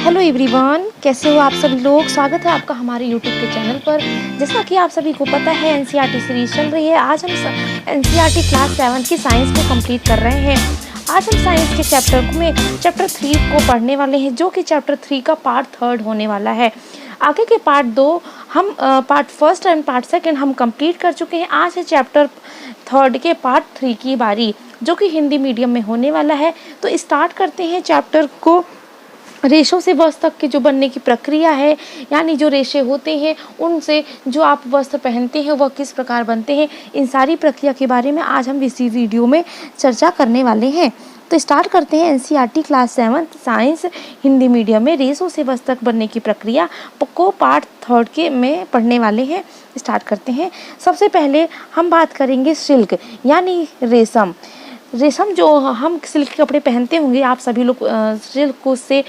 Hello everyone, कैसे हो आप सभी लोग। स्वागत है आपका हमारे यूट्यूब के चैनल पर। जैसा कि आप सभी को पता है एनसीईआरटी सीरीज चल रही है। आज हम एनसीईआरटी क्लास 7 की साइंस को कंप्लीट कर रहे हैं। आज हम साइंस के चैप्टर 3 को पढ़ने वाले हैं, जो कि चैप्टर 3 का पार्ट 3 होने वाला है। आगे के पार्ट 2 हम पार्ट 1 एंड पार्ट 2 हम कंप्लीट कर चुके हैं। आज है चैप्टर 3 के पार्ट 3 की बारी, जो कि हिंदी मीडियम में होने वाला है। तो स्टार्ट करते हैं चैप्टर को। रेशों से वस्त्र तक के जो बनने की प्रक्रिया है, यानी जो रेशे होते हैं उनसे जो आप वस्त्र पहनते हैं वह किस प्रकार बनते हैं, इन सारी प्रक्रिया के बारे में आज हम इसी वीडियो में चर्चा करने वाले हैं। तो स्टार्ट करते हैं NCERT class 7 science Hindi medium में रेशों से वस्त्र तक बनने की प्रक्रिया को पार्ट 3 के में पढ़ने वाले हैं। स्टार्ट करते हैं। सबसे पहले हम बात करेंगे सिल्क यानी रेशम। रेशम जो हम सिल्क के कपड़े पहनते होंगे, आप सभी लोग सिल्क से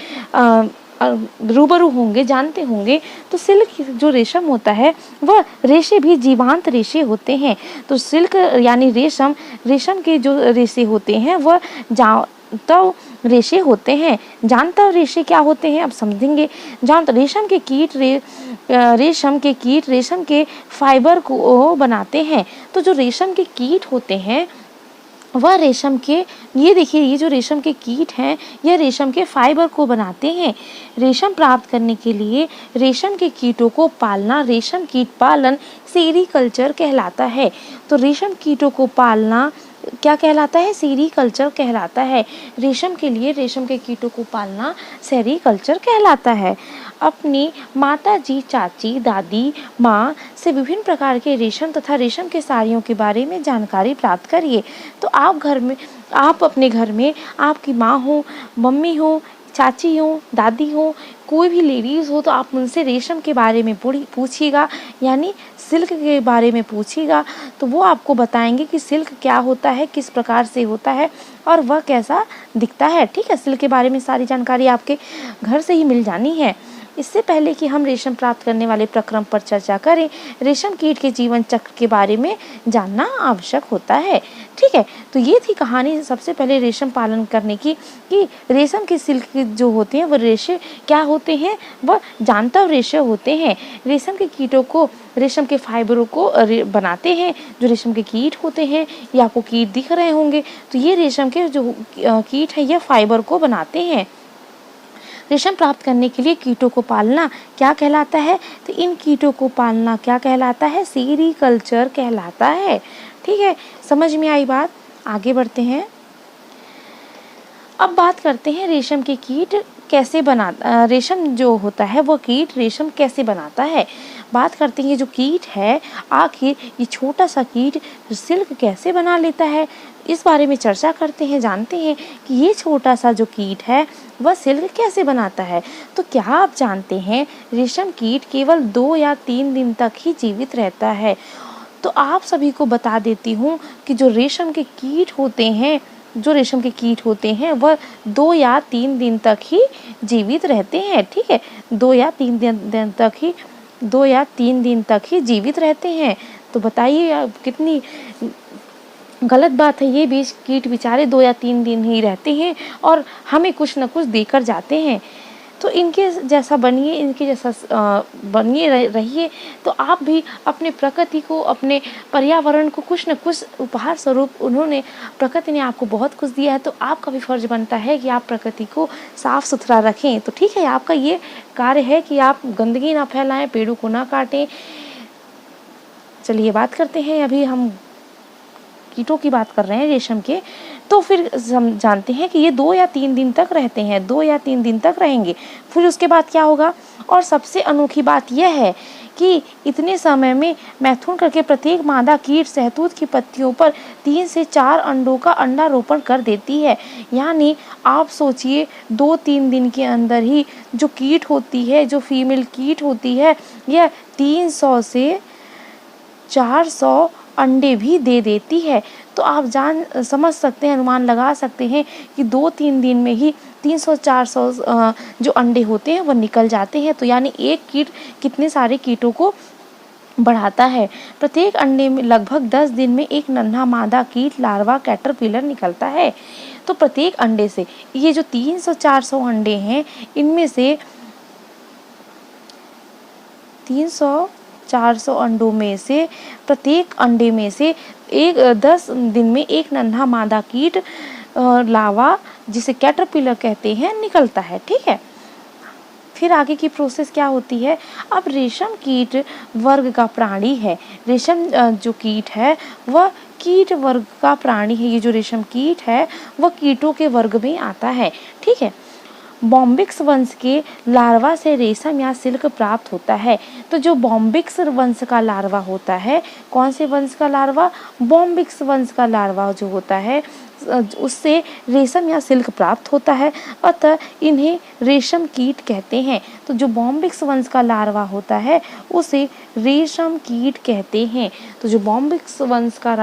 रूबरू होंगे, जानते होंगे। तो सिल्क जो रेशम होता है वह रेशे भी जीवांत रेशे होते हैं। तो सिल्क यानी रेशम के जो रेशे होते हैं वह जानतव रेशे होते हैं। जानतव रेशे क्या होते हैं अब समझेंगे। रेशम के कीट रेशम के फाइबर को बनाते हैं। तो जो रेशम के कीट होते हैं वह रेशम के, ये देखिए, ये जो रेशम के कीट हैं यह रेशम के फाइबर को बनाते हैं। रेशम प्राप्त करने के लिए रेशम के कीटों को पालना रेशम कीट पालन सेरीकल्चर कहलाता है। तो रेशम कीटों को पालना क्या कहलाता है? सेरीकल्चर कहलाता है। रेशम के लिए रेशम के कीटों को पालना सेरीकल्चर कहलाता है। अपनी माता जी, चाची, दादी, माँ से विभिन्न प्रकार के रेशम तथा रेशम के साड़ियों के बारे में जानकारी प्राप्त करिए। तो आप अपने घर में आपकी माँ हो, मम्मी हो, चाची हो, दादी हो, कोई भी लेडीज़ हो, तो आप उनसे रेशम के बारे में पूछिएगा, यानी सिल्क के बारे में पूछिएगा। तो वो आपको बताएंगे कि सिल्क क्या होता है, किस प्रकार से होता है और वह कैसा दिखता है। ठीक है, सिल्क के बारे में सारी जानकारी आपके घर से ही मिल जानी है। इससे पहले कि हम रेशम प्राप्त करने वाले प्रक्रम पर चर्चा करें, रेशम कीट के जीवन चक्र के बारे में जानना आवश्यक होता है। ठीक है, तो ये थी कहानी सबसे पहले रेशम पालन करने की, कि रेशम के सिल्क जो होते हैं वह रेशे क्या होते हैं, वह जानतव रेशे होते हैं। रेशम के कीटों को रेशम के फाइबरों को बनाते हैं। जो रेशम के कीट होते हैं, ये आपको कीट दिख रहे होंगे, तो ये रेशम के जो कीट है यह फाइबर को बनाते हैं। रेशम प्राप्त करने के लिए कीटों को पालना क्या कहलाता है? तो इन कीटों को पालना क्या कहलाता है? सेरीकल्चर कहलाता है। ठीक है, समझ में आई बात। आगे बढ़ते हैं। अब बात करते हैं रेशम के कीट कैसे बनाता, रेशम जो होता है वो कीट रेशम कैसे बनाता है। बात करते हैं जो कीट है, आखिर ये छोटा सा कीट सिल्क कैसे बना लेता है, इस बारे में चर्चा करते हैं। जानते हैं कि ये छोटा सा जो कीट है वह सिल्क कैसे बनाता है। तो क्या आप जानते हैं रेशम कीट केवल 2 या 3 दिन तक ही जीवित रहता है। तो आप सभी को बता देती हूँ कि जो रेशम के कीट होते हैं वह 2 या 3 दिन तक ही जीवित रहते हैं। ठीक है, 2 या 3 दिन तक ही जीवित रहते हैं। तो बताइए कितनी गलत बात है ये भी। कीट बेचारे 2 या 3 दिन ही रहते हैं और हमें कुछ न कुछ देकर जाते हैं। तो इनके जैसा बनिए, रहिए। तो आप भी अपने प्रकृति को, अपने पर्यावरण को कुछ न कुछ उपहार स्वरूप, प्रकृति ने आपको बहुत कुछ दिया है, तो आपका भी फर्ज बनता है कि आप प्रकृति को साफ सुथरा रखें। तो ठीक है, आपका ये कार्य है कि आप गंदगी ना फैलाएं, पेड़ों को ना काटें। चलिए बात करते हैं, अभी हम कीटों की बात कर रहे हैं रेशम के। तो फिर जानते हैं कि ये 2 या 3 दिन तक रहते हैं, 2 या 3 दिन तक रहेंगे। फिर उसके बाद क्या होगा। और सबसे अनोखी बात यह है कि इतने समय में मैथुन करके प्रत्येक मादा कीट शहतूत की पत्तियों पर 3 से 4 अंडों का अंडारोपण कर देती है। यानी आप सोचिए 2-3 दिन के अंदर ही जो कीट होती है, जो फीमेल कीट होती है, यह 300 से 400 अंडे भी दे देती है। तो आप समझ सकते हैं, अनुमान लगा सकते हैं कि 2-3 दिन में ही 300-400 जो अंडे होते हैं वो निकल जाते हैं। तो यानी एक कीट कितने सारे कीटों को बढ़ाता है। प्रत्येक अंडे में लगभग 10 दिन में एक नन्हा मादा कीट लार्वा कैटरपिलर निकलता है। तो प्रत्येक अंडे से ये जो 300-400 अंडे हैं, इनमें से 300-400 अंडों में से प्रत्येक अंडे में से 10 दिन में एक नन्हा मादा कीट लावा, जिसे कैटरपिलर कहते हैं, निकलता है। ठीक है, फिर आगे की प्रोसेस क्या होती है। अब रेशम कीट वर्ग का प्राणी है। रेशम जो कीट है वह कीट वर्ग का प्राणी है। ये जो रेशम कीट है वह कीटों के वर्ग में आता है। ठीक है, बॉम्बिक्स वंश के लार्वा से रेशम या सिल्क प्राप्त होता है। तो जो बॉम्बिक्स वंश का लार्वा होता है, कौन से वंश का लार्वा, बॉम्बिक्स वंश का लार्वा जो होता है, उससे रेशम या सिल्क प्राप्त होता है, अतः इन्हें रेशम कीट कहते हैं। तो जो बॉम्बिक्स वंश का लार्वा होता है उसे रेशम कीट कहते हैं। तो जो बॉम्बिक्स वंश का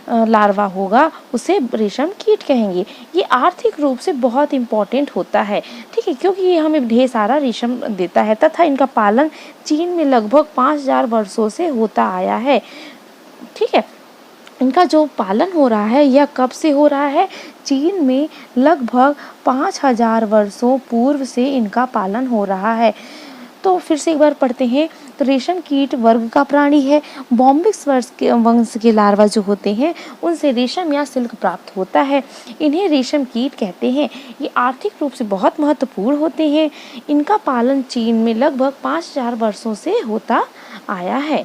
लार्वा होगा उसे रेशम कीट कहेंगे। ये आर्थिक रूप से बहुत इम्पोर्टेंट होता है। ठीक है, क्योंकि ये हमें ढेर सारा रेशम देता है तथा इनका पालन चीन में लगभग 5000 वर्षों से होता आया है। ठीक है, इनका जो पालन हो रहा है यह कब से हो रहा है, चीन में लगभग 5000 वर्षों पूर्व से इनका पालन हो रहा है। तो फिर से एक बार पढ़ते हैं। तो रेशम कीट वर्ग का प्राणी है। बॉम्बिक्स वंश के लार्वा जो होते हैं उनसे रेशम या सिल्क प्राप्त होता है। इन्हें रेशम कीट कहते हैं। ये आर्थिक रूप से बहुत महत्वपूर्ण होते हैं। इनका पालन चीन में लगभग 5000 वर्षों से होता आया है।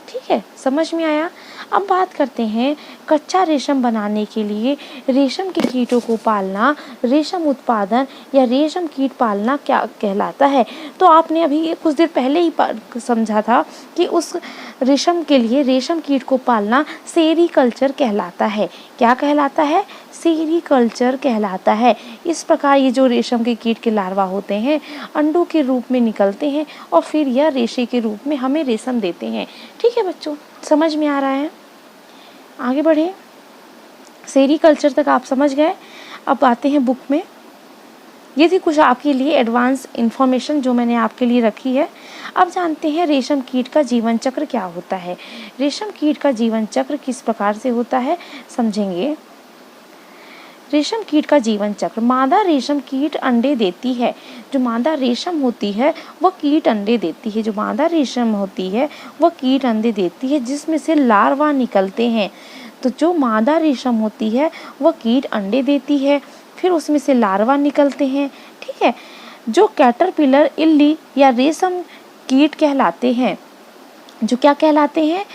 ठीक है, समझ में आया। अब बात करते हैं कच्चा रेशम बनाने के लिए रेशम के कीटों को पालना, रेशम उत्पादन या रेशम कीट पालना क्या कहलाता है। तो आपने अभी कुछ देर पहले ही समझा था कि उस रेशम के लिए रेशम कीट को पालना सेरीकल्चर कहलाता है। क्या कहलाता है, सेरीकल्चर कहलाता है। इस प्रकार ये जो रेशम के कीट के लार्वा होते हैं अंडों के रूप में निकलते हैं और फिर यह रेशे के रूप में हमें रेशम देते हैं। ठीक है बच्चों, समझ में आ रहा है। आगे बढ़े, सेरीकल्चर तक आप समझ गए। अब आते हैं बुक में। ये थी कुछ आपके लिए एडवांस इंफॉर्मेशन जो मैंने आपके लिए रखी है। अब जानते हैं रेशम कीट का जीवन चक्र क्या होता है। रेशम कीट का जीवन चक्र किस प्रकार से होता है समझेंगे। रेशम कीट का जीवन चक्र, मादा रेशम कीट अंडे देती है। जो मादा रेशम होती है वह कीट अंडे देती है। जो मादा रेशम होती है वह कीट अंडे देती है जिसमें से लार्वा निकलते हैं। तो जो मादा रेशम होती है वह कीट अंडे देती है, फिर उसमें से लार्वा निकलते हैं। ठीक है, जो कैटरपिलर, इल्ली या रेशम कीट कहलाते हैं। जो क्या कहलाते हैं,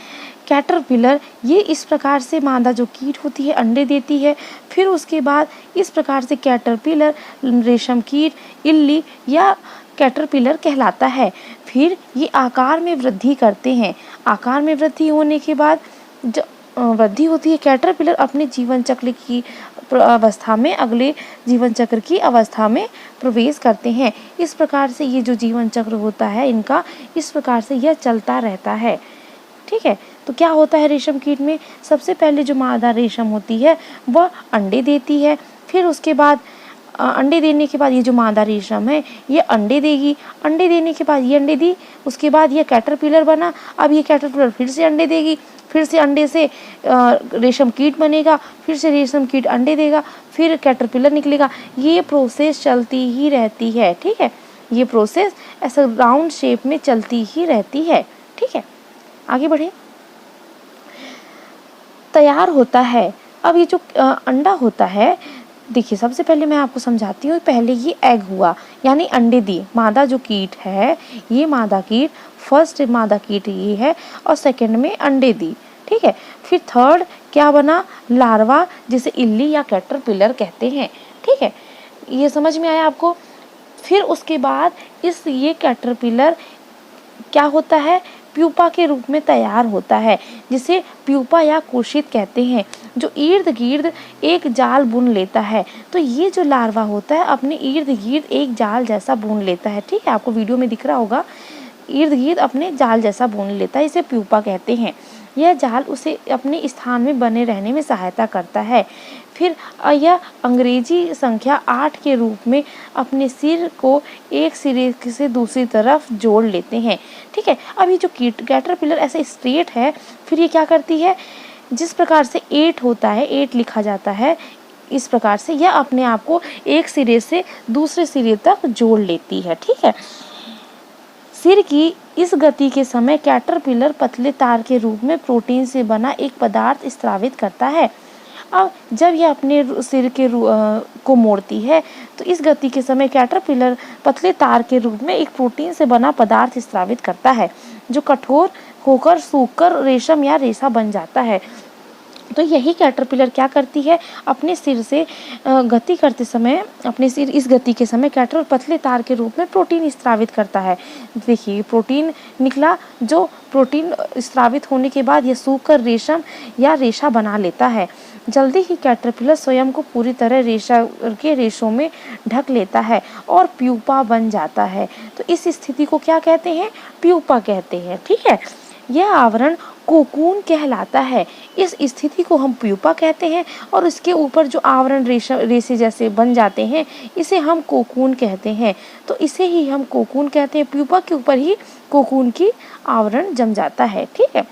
कैटरपिलर। ये इस प्रकार से मादा जो कीट होती है अंडे देती है, फिर उसके बाद इस प्रकार से कैटरपिलर, रेशम कीट, इल्ली या कैटरपिलर कहलाता है। फिर ये आकार में वृद्धि करते हैं। आकार में वृद्धि होने के बाद जो वृद्धि होती है, कैटरपिलर अपने जीवन चक्र की अवस्था में अगले जीवन चक्र की अवस्था में प्रवेश करते हैं। इस प्रकार से ये जो जीवन चक्र होता है इनका, इस प्रकार से यह चलता रहता है। ठीक है, तो क्या होता है रेशम कीट में, सबसे पहले जो मादा रेशम होती है वह अंडे देती है। फिर उसके बाद अंडे देने के बाद ये जो मादा रेशम है ये अंडे देगी। अंडे देने के बाद ये अंडे दी, उसके बाद ये कैटरपिलर बना। अब ये कैटरपिलर फिर से अंडे देगी, फिर से अंडे से रेशम कीट बनेगा, फिर से रेशम कीट अंडे देगा, फिर कैटरपिलर निकलेगा। ये प्रोसेस चलती ही रहती है। ठीक है, ये प्रोसेस ऐसा राउंड शेप में चलती ही रहती है। ठीक है, आगे बढ़े। तैयार होता है। अब ये जो अंडा होता है, देखिए सबसे पहले मैं आपको समझाती हूँ। पहले ये एग हुआ, यानी अंडे दी। मादा जो कीट है, ये मादा कीट, फर्स्ट मादा कीट ये है, और सेकंड में अंडे दी। ठीक है, फिर थर्ड क्या बना, लार्वा, जिसे इल्ली या कैटरपिलर कहते हैं। ठीक है, ये समझ में आया आपको। फिर उसके बाद ये कैटरपिलर क्या होता है, प्यूपा के रूप में तैयार होता है, जिसे प्यूपा या कोशित कहते हैं, जो इर्द गिर्द एक जाल बुन लेता है। तो ये जो लार्वा होता है अपने इर्द गिर्द एक जाल जैसा बुन लेता है। ठीक है, आपको वीडियो में दिख रहा होगा, इर्द गिर्द अपने जाल जैसा बुन लेता है, इसे प्यूपा कहते हैं। यह जाल उसे अपने स्थान में बने रहने में सहायता करता है। फिर यह अंग्रेजी संख्या 8 के रूप में अपने सिर को एक सिरे से दूसरी तरफ जोड़ लेते हैं। ठीक है, अब ये जो कैटरपिलर ऐसे स्ट्रेट है, फिर ये क्या करती है, जिस प्रकार से 8 होता है, 8 लिखा जाता है, इस प्रकार से यह अपने आप को एक सिरे से दूसरे सिरे तक जोड़ लेती है। ठीक है, सिर की इस गति के समय कैटरपिलर पतले तार के रूप में प्रोटीन से बना एक पदार्थ स्रावित करता है। अब जब यह अपने सिर के को मोड़ती है तो इस गति के समय कैटरपिलर पतले तार के रूप में एक प्रोटीन से बना पदार्थ स्रावित करता है, जो कठोर होकर सूखकर रेशम या रेशा बन जाता है। तो यही कैटरपिलर क्या करती है, अपने सिर से गति करते समय, अपने सिर इस गति के समय कैटरपिलर पतले तार के रूप में प्रोटीन स्रावित करता है। देखिए प्रोटीन निकला, जो प्रोटीन स्रावित होने के बाद यह सूखकर रेशम या रेशा बना लेता है। जल्दी ही कैटरपिलर स्वयं को पूरी तरह रेशा के रेशों में ढक लेता है और प्यूपा बन जाता है। तो इस स्थिति को क्या कहते हैं, प्यूपा कहते हैं। ठीक है, यह आवरण कोकून कहलाता है। इस स्थिति को हम प्यूपा कहते हैं और इसके ऊपर जो आवरण रेशे जैसे बन जाते हैं इसे हम कोकून कहते हैं। तो इसे ही हम कोकून कहते हैं। प्यूपा के ऊपर ही कोकून की आवरण जम जाता है। ठीक है,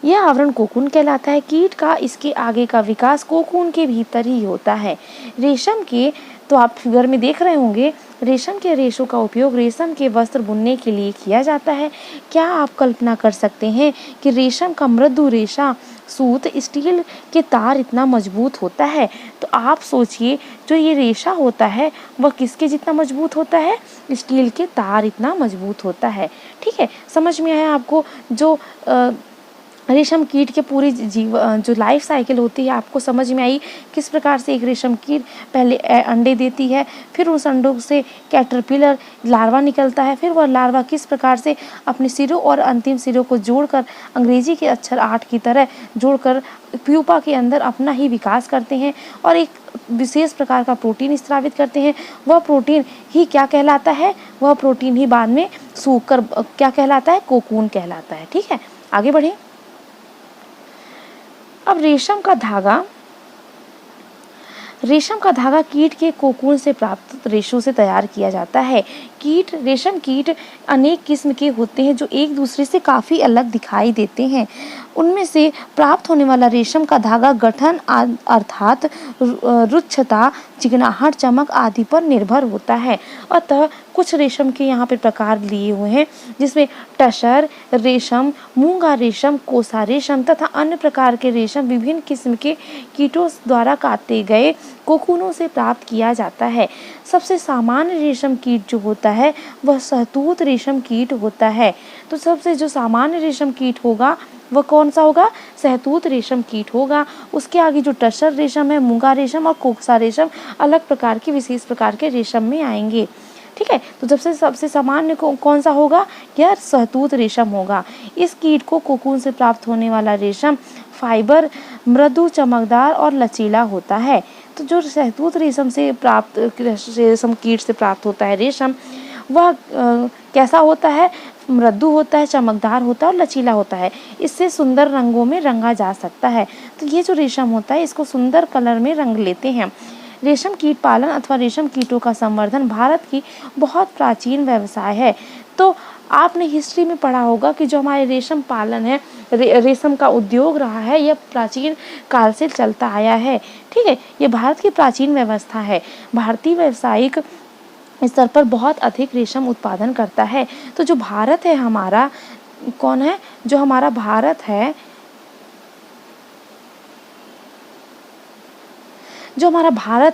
यह आवरण कोकून कहलाता है। कीट का इसके आगे का विकास कोकून के भीतर ही होता है। रेशम के, तो आप फिगर में देख रहे होंगे, रेशम के रेशों का उपयोग रेशम के वस्त्र बुनने के लिए किया जाता है। क्या आप कल्पना कर सकते हैं कि रेशम का मृदु रेशा सूत स्टील के तार इतना मजबूत होता है? तो आप सोचिए, जो ये रेशा होता है वह किसके जितना मजबूत होता है, स्टील के तार इतना मजबूत होता है। ठीक है, समझ में आया आपको? जो रेशम कीट के पूरी जो लाइफ साइकिल होती है आपको समझ में आई, किस प्रकार से एक रेशम कीट पहले अंडे देती है, फिर उस अंडों से कैटरपिलर लार्वा निकलता है, फिर वह लार्वा किस प्रकार से अपने सिरों और अंतिम सिरों को जोड़कर अंग्रेजी के अक्षर 8 की तरह जोड़कर प्यूपा के अंदर अपना ही विकास करते हैं और एक विशेष प्रकार का प्रोटीन स्रावित करते हैं। वह प्रोटीन ही क्या कहलाता है, वह प्रोटीन ही बाद में सूखकर क्या कहलाता है, कोकून कहलाता है। ठीक है, आगे बढ़े। अब रेशम का धागा कीट के कोकून से प्राप्त रेशों से तैयार किया जाता है। रेशम कीट अनेक किस्म के होते हैं जो एक दूसरे से काफ़ी अलग दिखाई देते हैं। उनमें से प्राप्त होने वाला रेशम का धागा गठन अर्थात रुक्षता, चिकनाहट, चमक आदि पर निर्भर होता है। अतः कुछ रेशम के यहाँ पे प्रकार लिए हुए हैं, जिसमें टसर रेशम, मूंगा रेशम, कोसा रेशम तथा अन्य प्रकार के रेशम विभिन्न किस्म के कीटों द्वारा काटे गए कोकूनों से प्राप्त किया जाता है। सबसे सामान्य रेशम कीट जो होता है वह सहतूत रेशम कीट होता है। तो सबसे जो सामान्य रेशम कीट होगा वह कौन सा होगा, सहतूत रेशम कीट होगा। उसके आगे जो टसर रेशम है, मूंगा रेशम और कोसा रेशम अलग प्रकार के विशेष प्रकार के रेशम में आएंगे। ठीक है, तो सबसे सामान्य कौन सा होगा, यह सहतूत रेशम होगा। इस कीट को कोकून से प्राप्त होने वाला रेशम फाइबर मृदु, चमकदार और लचीला होता है। तो जो सहतूत रेशम कीट से प्राप्त होता है रेशम, वह कैसा होता है, मृदु होता है, चमकदार होता है और लचीला होता है। इससे सुंदर रंगों में रंगा जा सकता है। तो ये जो रेशम होता है इसको सुंदर कलर में रंग लेते हैं। रेशम कीट पालन अथवा रेशम कीटों का संवर्धन भारत की बहुत प्राचीन व्यवसाय है। तो आपने हिस्ट्री में पढ़ा होगा कि जो हमारे रेशम पालन है, रेशम का उद्योग रहा है, यह प्राचीन काल से चलता आया है। ठीक है, ये भारत की प्राचीन व्यवस्था है। भारतीय व्यावसायिक स्तर पर बहुत अधिक रेशम उत्पादन करता है। तो जो भारत है हमारा, कौन है, जो हमारा भारत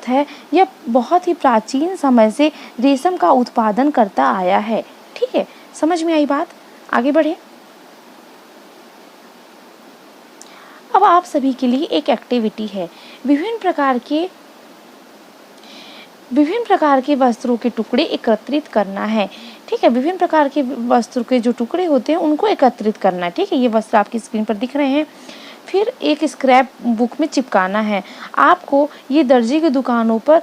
है, यह बहुत ही प्राचीन समय से रेशम का उत्पादन करता आया है। ठीक है, समझ में आई बात? आगे बढ़े। अब आप सभी के लिए एक एक्टिविटी है, विभिन्न प्रकार के वस्त्रों के टुकड़े एकत्रित करना है। ठीक है, विभिन्न प्रकार के वस्त्रों के जो टुकड़े होते हैं उनको एकत्रित करना है। ठीक है, ये वस्त्र आपकी स्क्रीन पर दिख रहे हैं। फिर एक स्क्रैप बुक में चिपकाना है। आपको ये दर्जी की दुकानों पर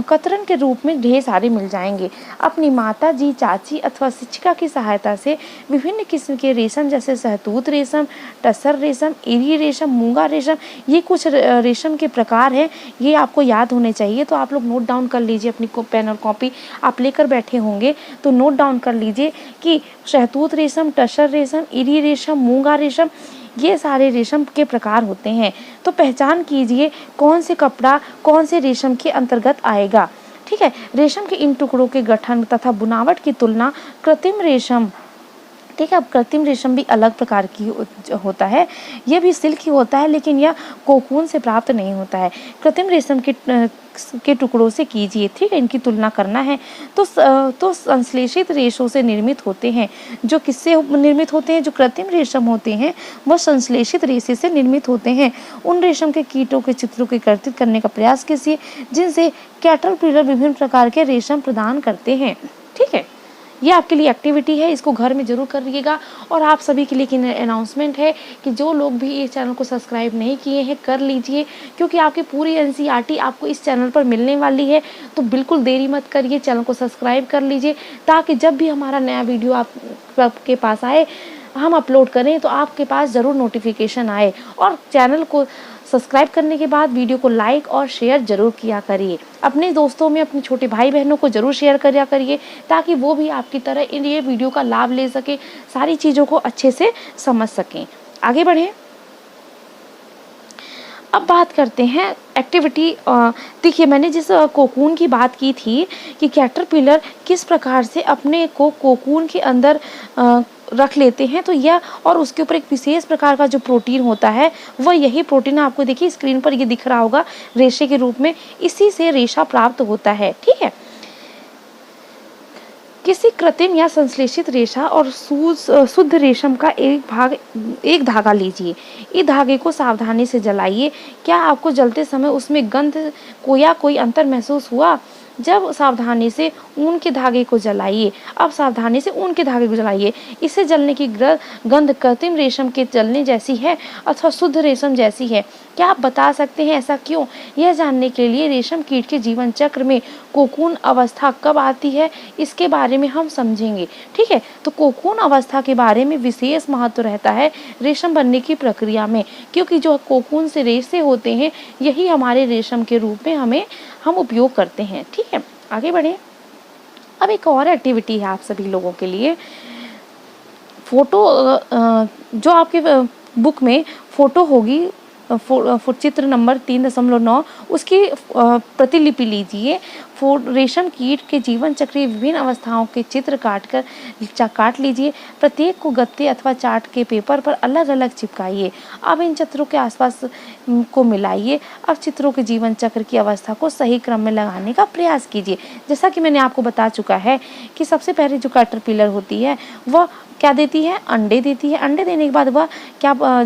कतरन के रूप में ढेर सारे मिल जाएंगे। अपनी माता जी, चाची अथवा शिक्षिका की सहायता से विभिन्न किस्म के रेशम जैसे सहतूत रेशम, टसर रेशम, एरी रेशम, मूंगा रेशम, ये कुछ रेशम के प्रकार हैं। ये आपको याद होने चाहिए, तो आप लोग नोट डाउन कर लीजिए। अपनी पेन और कॉपी आप लेकर बैठे होंगे तो नोट डाउन कर लीजिए कि सहतूत रेशम, टसर रेशम, एरी रेशम, मूंगा रेशम, ये सारे रेशम के प्रकार होते हैं। तो पहचान कीजिए कौन से कपड़ा कौन से रेशम के अंतर्गत आएगा। ठीक है, रेशम के इन टुकड़ों के गठन तथा बुनावट की तुलना कृत्रिम रेशम, ठीक है, अब कृत्रिम रेशम भी अलग प्रकार की होता है, यह भी सिल्क ही होता है लेकिन यह कोकून से प्राप्त नहीं होता है। कृत्रिम रेशम के टुकड़ों से कीजिए, ठीक है, इनकी तुलना करना है। तो संश्लेषित रेशों से निर्मित होते हैं। जो किससे निर्मित होते हैं? जो कृत्रिम रेशम होते हैं वह संश्लेषित रेशे से निर्मित होते हैं। उन रेशम के कीटों के चित्रों को एकत्रित करने का प्रयास कीजिए जिनसे कैटरपिलर विभिन्न प्रकार के रेशम प्रदान करते हैं। ठीक है, ये आपके लिए एक्टिविटी है, इसको घर में जरूर करिएगा। और आप सभी के लिए अनाउंसमेंट है कि जो लोग भी इस चैनल को सब्सक्राइब नहीं किए हैं कर लीजिए, क्योंकि आपकी पूरी एनसीईआरटी आपको इस चैनल पर मिलने वाली है। तो बिल्कुल देरी मत करिए, चैनल को सब्सक्राइब कर लीजिए ताकि जब भी हमारा नया वीडियो आपके पास आए, हम अपलोड करें तो आपके पास ज़रूर नोटिफिकेशन आए। और चैनल को सब्सक्राइब करने के बाद वीडियो को लाइक और शेयर जरूर किया करिए। अपने दोस्तों में अपने छोटे भाई बहनों को जरूर शेयर किया करिए ताकि वो भी आपकी तरह ये वीडियो का लाभ ले सके, सारी चीज़ों को अच्छे से समझ सकें। आगे बढ़ें। अब बात करते हैं एक्टिविटी। देखिए, मैंने जिस कोकून की बात की थी कि कैटरपिलर किस प्रकार से अपने को कोकून के अंदर रख लेते हैं, तो यह और उसके ऊपर एक विशेष प्रकार का जो प्रोटीन होता है वह यही प्रोटीन आपको देखिए स्क्रीन पर ये दिख रहा होगा रेशे के रूप में, इसी से रेशा प्राप्त होता है। ठीक है, किसी कृत्रिम या संश्लेषित रेशा और शुद्ध रेशम का एक धागा लीजिए। इस धागे को सावधानी से जलाइए। क्या आपको जलते समय उसमें गंध कोई अंतर महसूस हुआ? जब सावधानी से ऊन के धागे को जलाइए। अब सावधानी से ऊन के धागे को जलाइए। इससे जलने की गंध कृत्रिम रेशम के जलने जैसी है अथवा शुद्ध रेशम जैसी है। क्या आप बता सकते हैं ऐसा क्यों? यह जानने के लिए रेशम कीट के जीवन चक्र में कोकून अवस्था कब आती है इसके बारे में हम समझेंगे। ठीक है, तो कोकून अवस्था के बारे में विशेष महत्व रहता है रेशम बनने की प्रक्रिया में, क्योंकि जो कोकून से रेशे होते हैं यही हमारे रेशम के रूप में हम उपयोग करते हैं। ठीक है, आगे बढ़े। अब एक और एक्टिविटी है आप सभी लोगों के लिए। फोटो जो आपके बुक में फोटो होगी, चित्र नंबर 3.9 उसकी प्रतिलिपि लीजिए। रेशम कीट के जीवन चक्र की विभिन्न अवस्थाओं के चित्र काट लीजिए। प्रत्येक को गत्ते अथवा चार्ट के पेपर पर अलग अलग चिपकाइए। अब इन चित्रों के आसपास को मिलाइए। अब चित्रों के जीवन चक्र की अवस्था को सही क्रम में लगाने का प्रयास कीजिए। जैसा कि मैंने आपको बता चुका है कि सबसे पहले जो कैटरपिलर होती है वह क्या देती है? अंडे देती है। अंडे देने के बाद वह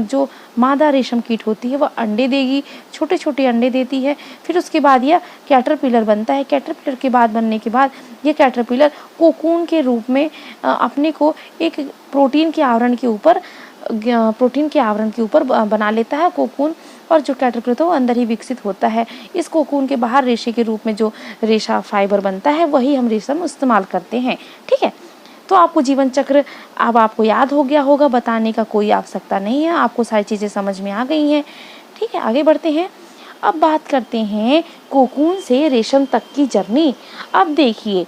जो मादा रेशम कीट होती है वह अंडे देगी, छोटे छोटे अंडे देती है। फिर उसके बाद यह कैटरपिलर बनता है। कैटरपिलर के बाद बनने के बाद यह कैटरपिलर कोकून के रूप में अपने को एक प्रोटीन के आवरण के ऊपर बना लेता है कोकून, और जो कैटरपिलर तो अंदर ही विकसित होता है। इस कोकून के बाहर रेशे के रूप में जो रेशा फाइबर बनता है वही हम रेशम इस्तेमाल करते हैं। ठीक है, तो आपको जीवन चक्र अब आपको याद हो गया होगा, बताने का कोई आवश्यकता नहीं है, आपको सारी चीज़ें समझ में आ गई हैं। ठीक है, आगे बढ़ते हैं। अब बात करते हैं कोकून से रेशम तक की जर्नी। अब देखिए,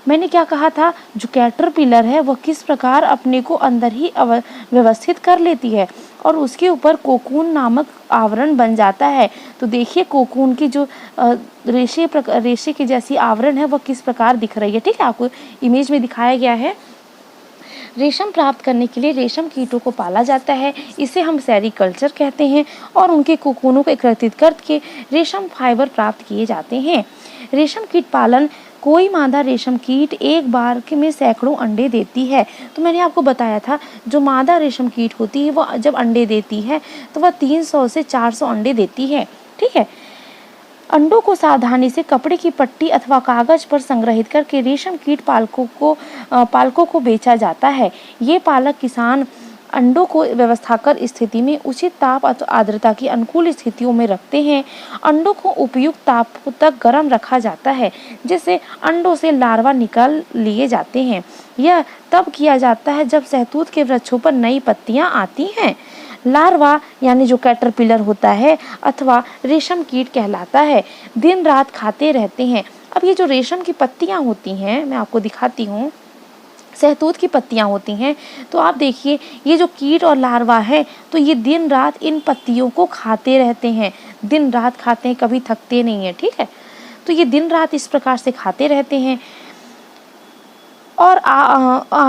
मैंने क्या कहा था, जो कैटरपिलर है वह किस प्रकार अपने को अंदर ही व्यवस्थित कर लेती है और उसके ऊपर कोकून नामक आवरण बन जाता है। तो देखिए, कोकून की जो रेशे की जैसी आवरण है वह किस प्रकार दिख रही है। ठीक है, आपको इमेज में दिखाया गया है। रेशम प्राप्त करने के लिए रेशम कीटों को पाला जाता है, इसे हम सेरीकल्चर कहते हैं, और उनके कोकूनों को एकत्रित करके रेशम फाइबर प्राप्त किए जाते हैं। रेशम कीट पालन, कोई मादा रेशम कीट एक बार में सैकड़ों अंडे देती है। तो मैंने आपको बताया था जो मादा रेशम कीट होती है वह जब अंडे देती है तो वह 300 से 400 अंडे देती है। ठीक है, अंडों को सावधानी से कपड़े की पट्टी अथवा कागज पर संग्रहित करके रेशम कीट पालकों को बेचा जाता है। ये पालक किसान अंडों को व्यवस्थाकर स्थिति में उचित ताप आर्द्रता की अनुकूल स्थितियों में रखते हैं। अंडों को उपयुक्त ताप तक गर्म रखा जाता है जिससे अंडों से लार्वा निकाल लिए जाते हैं। यह तब किया जाता है जब शहतूत के वृक्षों पर नई पत्तियां आती हैं। लार्वा यानी जो कैटरपिलर होता है अथवा रेशम कीट कहलाता है, दिन रात खाते रहते हैं। अब ये जो रेशम की पत्तियां होती हैं, मैं आपको दिखाती हूँ, सहतूत की पत्तियां होती हैं। तो आप देखिए ये जो कीट और लार्वा है तो ये दिन रात इन पत्तियों को खाते रहते हैं, दिन रात खाते हैं, कभी थकते नहीं है। ठीक है, तो ये दिन रात इस प्रकार से खाते रहते हैं और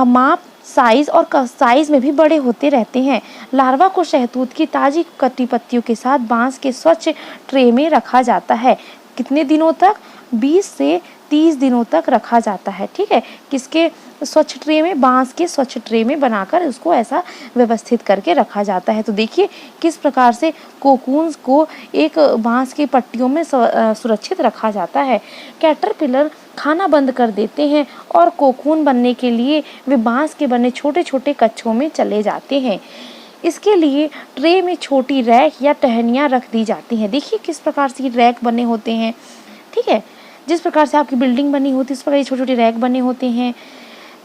माप साइज और साइज में भी बड़े होते रहते हैं। लार्वा को शहतूत की ताजी कटी पत्तियों के साथ बांस के स्वच्छ ट्रे में रखा जाता है। कितने दिनों तक? 20 से 30 दिनों तक रखा जाता है। ठीक है, किसके स्वच्छ ट्रे में? बांस के स्वच्छ ट्रे में बनाकर उसको ऐसा व्यवस्थित करके रखा जाता है। तो देखिए किस प्रकार से कोकून्स को एक बांस की पट्टियों में सुरक्षित रखा जाता है। कैटरपिलर खाना बंद कर देते हैं और कोकून बनने के लिए वे बांस के बने छोटे छोटे कच्छों में चले जाते हैं। इसके लिए ट्रे में छोटी रैक या टहनियाँ रख दी जाती हैं। देखिए किस प्रकार से रैक बने होते हैं। ठीक है, जिस प्रकार से आपकी बिल्डिंग बनी होती है इस प्रकार ये छोटे छोटे रैक बने होते हैं।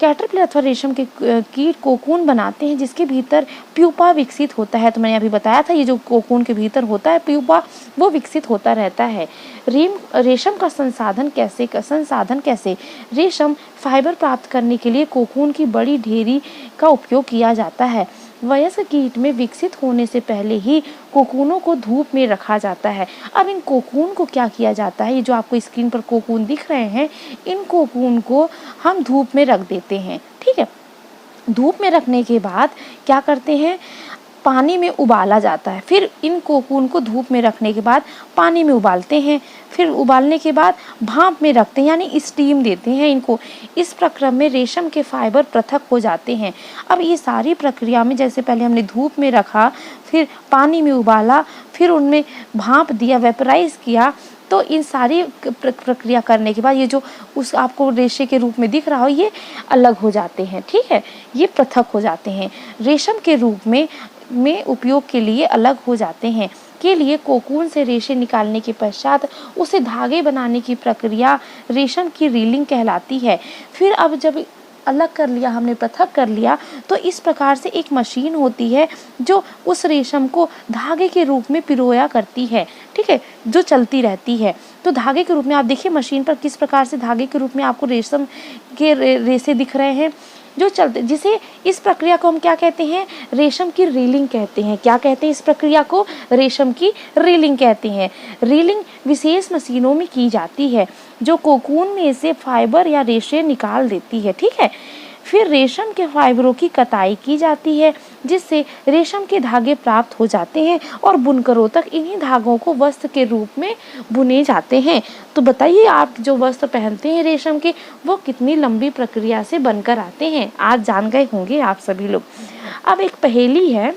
कैटरपिलर अथवा रेशम के कीट कोकून बनाते हैं जिसके भीतर प्यूपा विकसित होता है। तो मैंने अभी बताया था ये जो कोकून के भीतर होता है प्यूपा वो विकसित होता रहता है। रेशम का संसाधन कैसे? रेशम फाइबर प्राप्त करने के लिए कोकून की बड़ी ढेरी का उपयोग किया जाता है। वयस्क कीट में विकसित होने से पहले ही कोकूनों को धूप में रखा जाता है। अब इन कोकून को क्या किया जाता है? ये जो आपको स्क्रीन पर कोकून दिख रहे हैं इन कोकून को हम धूप में रख देते हैं। ठीक है, धूप में रखने के बाद क्या करते हैं? पानी में उबाला जाता है। फिर इन कोकून को धूप में रखने के बाद पानी में उबालते हैं, फिर उबालने के बाद भाप में रखते हैं यानी स्टीम देते हैं इनको। इस प्रक्रिया में रेशम के फाइबर पृथक हो जाते हैं। अब ये सारी प्रक्रिया में जैसे पहले हमने धूप में रखा, फिर पानी में उबाला, फिर उनमें भाप दिया, वेपराइज किया, तो इन सारी प्रक्रिया करने के बाद ये जो उस आपको रेशे के रूप में दिख रहा हो ये अलग हो जाते हैं। ठीक है, ये पृथक हो जाते हैं, रेशम के रूप में उपयोग के लिए अलग हो जाते हैं। के लिए कोकून से रेशे निकालने के पश्चात उसे धागे बनाने की प्रक्रिया रेशम की रीलिंग कहलाती है। फिर अब जब अलग कर लिया हमने, पृथक कर लिया, तो इस प्रकार से एक मशीन होती है जो उस रेशम को धागे के रूप में पिरोया करती है। ठीक है, जो चलती रहती है। तो धागे के रूप में आप देखिए मशीन पर किस प्रकार से धागे के रूप में आपको रेशम के रेशे दिख रहे हैं जो चलते, जिसे इस प्रक्रिया को हम क्या कहते हैं? रेशम की रीलिंग कहते हैं। क्या कहते हैं इस प्रक्रिया को? रेशम की रीलिंग कहते हैं। रीलिंग विशेष मशीनों में की जाती है जो कोकून में से फाइबर या रेशे निकाल देती है। ठीक है, फिर रेशम के फाइबरों की कताई की जाती है जिससे रेशम के धागे प्राप्त हो जाते हैं और बुनकरों तक इन्हीं धागों को वस्त्र के रूप में बुने जाते हैं। तो बताइए आप जो वस्त्र पहनते हैं रेशम के वो कितनी लंबी प्रक्रिया से बनकर आते हैं। आज जान गए होंगे आप सभी लोग। अब एक पहेली है,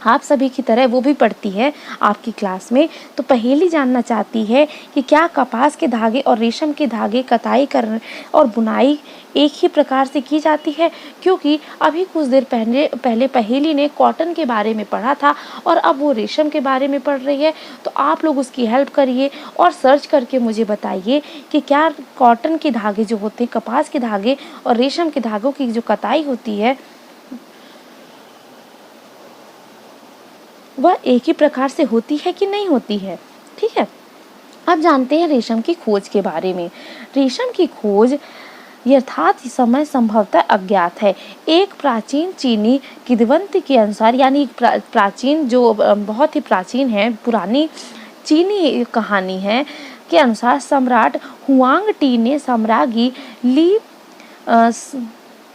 आप सभी की तरह वो भी पढ़ती है आपकी क्लास में। तो पहेली जानना चाहती है कि क्या कपास के धागे और रेशम के धागे कताई कर और बुनाई एक ही प्रकार से की जाती है? क्योंकि अभी कुछ देर पहले पहेली ने कॉटन के बारे में पढ़ा था और अब वो रेशम के बारे में पढ़ रही है। तो आप लोग उसकी हेल्प करिए और सर्च करके मुझे बताइए कि क्या कॉटन के धागे जो होते हैं, कपास के धागे और रेशम के धागों की जो कताई होती है वह एक ही प्रकार से होती है कि नहीं होती है। ठीक है, अब जानते हैं रेशम की खोज के बारे में। रेशम की खोज यथार्थ समय संभवतः अज्ञात है। एक प्राचीन चीनी किंवदंती के अनुसार, यानी प्राचीन जो बहुत ही प्राचीन है, पुरानी चीनी कहानी है के अनुसार सम्राट हुआंग टी ने सम्राज्ञी ली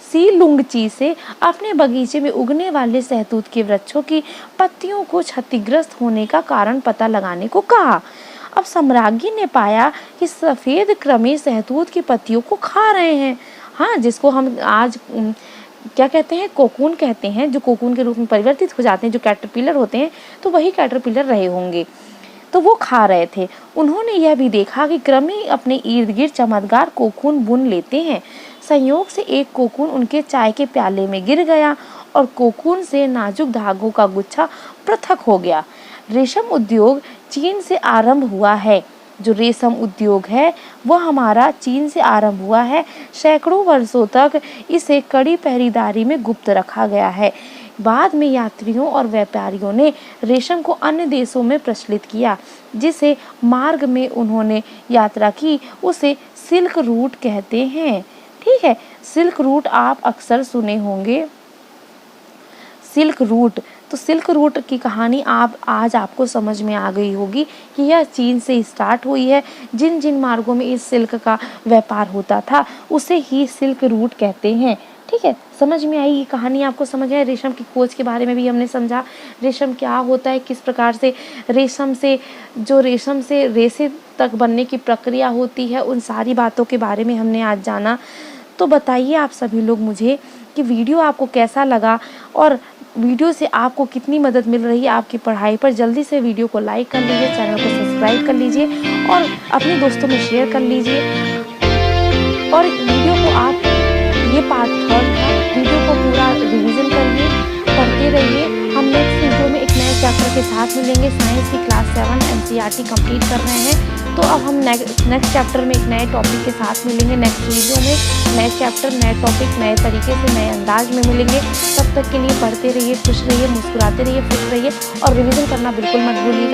सी लुंगची से अपने बगीचे में उगने वाले सहतूत के वृक्षों की पत्तियों को क्षतिग्रस्त होने का कारण पता लगाने को कहा। अब सम्राज्ञी ने पाया कि सफेद कृमि सहतूत की पत्तियों को खा रहे हैं। हाँ, जिसको हम आज क्या कहते हैं? कोकून कहते हैं, जो कोकून के रूप में परिवर्तित हो जाते हैं, जो कैटरपिलर होते हैं, तो वही कैटरपिलर रहे होंगे। तो वो खा रहे थे। उन्होंने यह भी देखा कि कृमि अपने इर्द गिर्द चमकदार कोकून बुन लेते हैं। संयोग से एक कोकून उनके चाय के प्याले में गिर गया और कोकून से नाजुक धागों का गुच्छा पृथक हो गया। रेशम उद्योग चीन से आरंभ हुआ है। जो रेशम उद्योग है वह हमारा चीन से आरंभ हुआ है। सैकड़ों वर्षों तक इसे कड़ी पहरेदारी में गुप्त रखा गया है। बाद में यात्रियों और व्यापारियों ने रेशम को अन्य देशों में प्रचलित किया। जिसे मार्ग में उन्होंने यात्रा की उसे सिल्क रूट कहते हैं। ठीक है। सिल्क रूट आप अक्सर सुने होंगे, सिल्क रूट। तो सिल्क रूट की कहानी आप आज आपको समझ में आ गई होगी कि यह चीन से स्टार्ट हुई है। जिन जिन मार्गों में इस सिल्क का व्यापार होता था उसे ही सिल्क रूट कहते हैं। ठीक है, समझ में आई ये कहानी आपको? समझ में आई? रेशम की खोज के बारे में भी हमने समझा, रेशम क्या होता है, किस प्रकार से रेशम से रेशे तक बनने की प्रक्रिया होती है, उन सारी बातों के बारे में हमने आज जाना। तो बताइए आप सभी लोग मुझे कि वीडियो आपको कैसा लगा और वीडियो से आपको कितनी मदद मिल रही है आपकी पढ़ाई पर। जल्दी से वीडियो को लाइक कर लीजिए, चैनल को सब्सक्राइब कर लीजिए और अपने दोस्तों में शेयर कर लीजिए। और वीडियो को आप, ये पार्ट 3 था, वीडियो को पूरा रिवीजन करिए, पढ़ते रहिए। हम नेक्स्ट वीडियो में एक नए चैप्टर के साथ मिलेंगे। साइंस की क्लास 7 एनसीईआरटी कंप्लीट कर रहे हैं, तो अब हम नेक्स्ट चैप्टर में एक नए टॉपिक के साथ मिलेंगे। नेक्स्ट वीडियो में नए चैप्टर, नए टॉपिक, नए तरीके से, नए अंदाज में मिलेंगे। तब तक के लिए पढ़ते रहिए, खुश रहिए, मुस्कुराते रहिए, खुश रहिए और रिवीजन करना बिल्कुल मत भूलिएगा।